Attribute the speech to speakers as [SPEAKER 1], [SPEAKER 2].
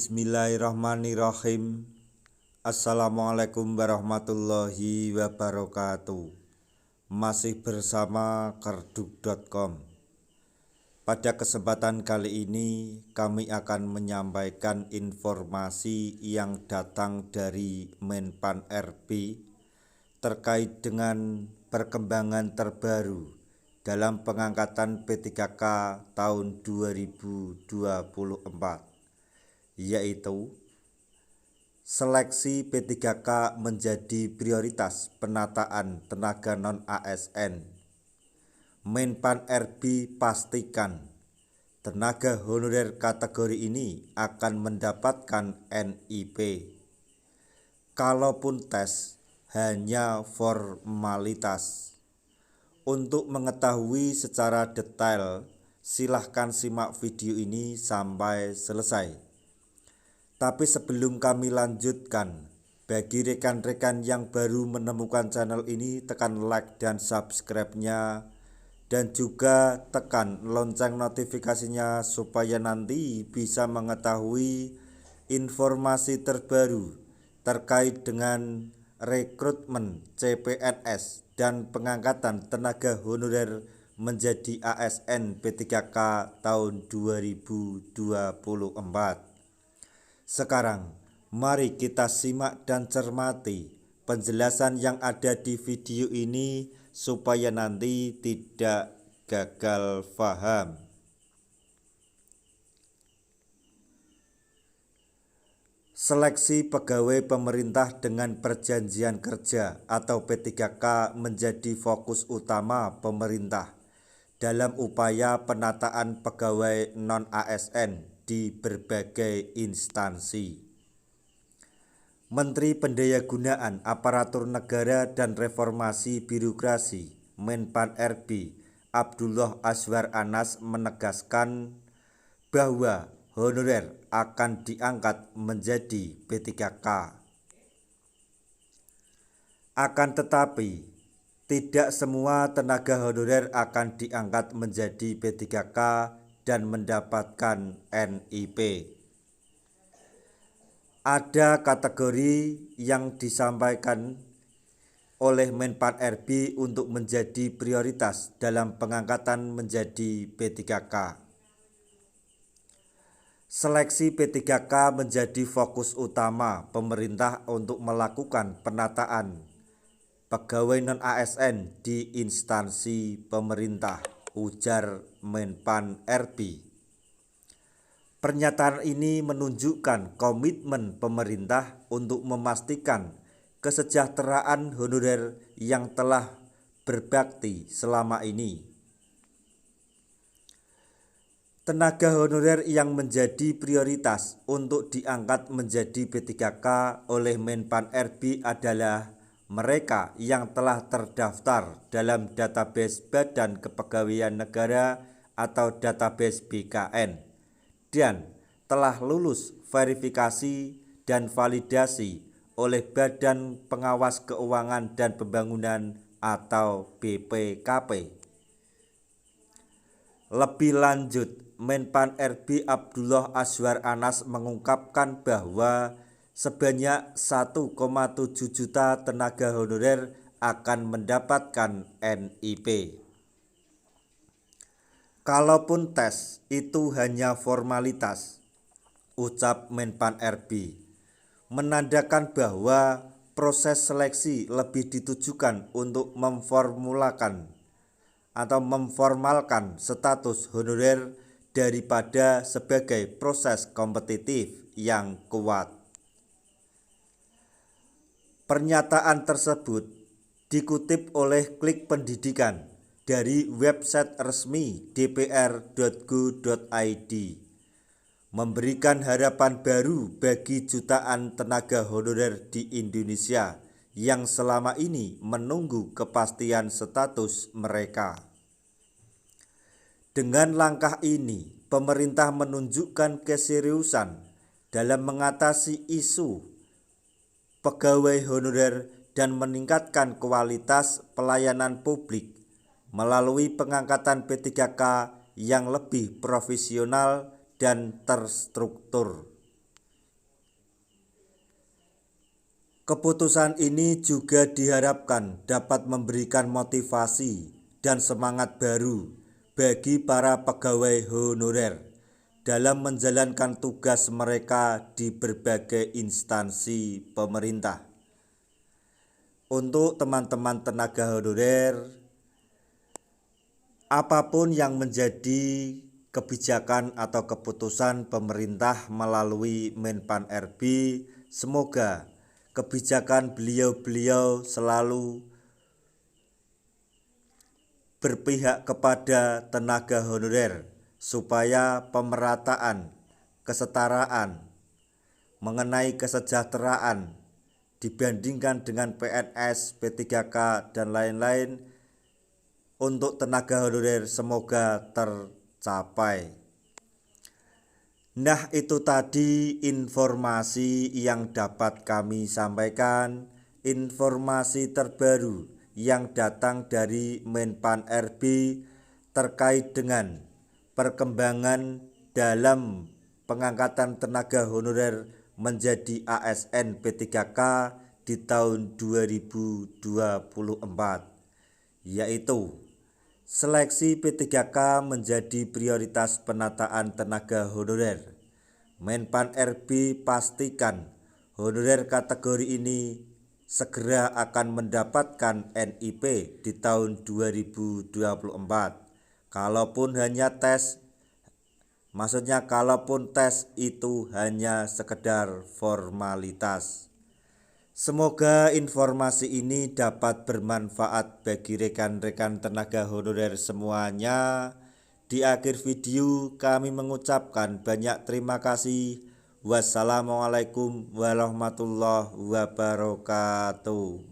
[SPEAKER 1] Bismillahirrahmanirrahim. Assalamualaikum warahmatullahi wabarakatuh. Masih bersama kerdug.com. Pada kesempatan kali ini kami akan menyampaikan informasi yang datang dari Menpan RB terkait dengan perkembangan terbaru dalam pengangkatan P3K tahun 2024, yaitu seleksi P3K menjadi prioritas penataan tenaga non-ASN. Menpan RB pastikan tenaga honorer kategori ini akan mendapatkan NIP. Kalaupun tes hanya formalitas. Untuk mengetahui secara detail, silahkan simak video ini sampai selesai. Tapi sebelum kami lanjutkan, bagi rekan-rekan yang baru menemukan channel ini, tekan like dan subscribe-nya, dan juga tekan lonceng notifikasinya supaya nanti bisa mengetahui informasi terbaru terkait dengan rekrutmen CPNS dan pengangkatan tenaga honorer menjadi ASN P3K tahun 2024. Sekarang, mari kita simak dan cermati penjelasan yang ada di video ini supaya nanti tidak gagal paham. Seleksi pegawai pemerintah dengan perjanjian kerja atau P3K menjadi fokus utama pemerintah dalam upaya penataan pegawai non-ASN di berbagai instansi. Menteri Pendayagunaan Aparatur Negara dan Reformasi Birokrasi Menpan RB Abdullah Azwar Anas menegaskan bahwa honorer akan diangkat menjadi P3K. Akan tetapi, tidak semua tenaga honorer akan diangkat menjadi P3K dan mendapatkan NIP. Ada kategori yang disampaikan oleh Menpan RB untuk menjadi prioritas dalam pengangkatan menjadi P3K. Seleksi P3K menjadi fokus utama pemerintah untuk melakukan penataan pegawai non-ASN di instansi pemerintah, ujar Menpan RB. Pernyataan ini menunjukkan komitmen pemerintah untuk memastikan kesejahteraan honorer yang telah berbakti selama ini. Tenaga honorer yang menjadi prioritas untuk diangkat menjadi P3K oleh Menpan RB adalah mereka yang telah terdaftar dalam database Badan Kepegawaian Negara atau database BKN dan telah lulus verifikasi dan validasi oleh Badan Pengawas Keuangan dan Pembangunan atau BPKP. Lebih lanjut, Menpan RB Abdullah Azwar Anas mengungkapkan bahwa sebanyak 1,7 juta tenaga honorer akan mendapatkan NIP. Kalaupun tes itu hanya formalitas, ucap Menpan RB, menandakan bahwa proses seleksi lebih ditujukan untuk memformalkan status honorer daripada sebagai proses kompetitif yang kuat. Pernyataan tersebut dikutip oleh Klik Pendidikan dari website resmi dpr.go.id, memberikan harapan baru bagi jutaan tenaga honorer di Indonesia yang selama ini menunggu kepastian status mereka. Dengan langkah ini, pemerintah menunjukkan keseriusan dalam mengatasi isu pegawai honorer dan meningkatkan kualitas pelayanan publik melalui pengangkatan P3K yang lebih profesional dan terstruktur. Keputusan ini juga diharapkan dapat memberikan motivasi dan semangat baru bagi para pegawai honorer dalam menjalankan tugas mereka di berbagai instansi pemerintah. Untuk teman-teman tenaga honorer, apapun yang menjadi kebijakan atau keputusan pemerintah melalui Menpan RB, semoga kebijakan beliau-beliau selalu berpihak kepada tenaga honorer supaya pemerataan, kesetaraan mengenai kesejahteraan dibandingkan dengan PNS, P3K dan lain-lain untuk tenaga honorer semoga tercapai. Nah, itu tadi informasi yang dapat kami sampaikan, informasi terbaru yang datang dari Menpan RB terkait dengan perkembangan dalam pengangkatan tenaga honorer menjadi ASN P3K di tahun 2024, yaitu seleksi P3K menjadi prioritas penataan tenaga honorer. Menpan RB pastikan honorer kategori ini segera akan mendapatkan NIP di tahun 2024. Kalaupun hanya tes, maksudnya kalaupun tes itu hanya sekedar formalitas. Semoga informasi ini dapat bermanfaat bagi rekan-rekan tenaga honorer semuanya. Di akhir video kami mengucapkan banyak terima kasih. Wassalamualaikum warahmatullahi wabarakatuh.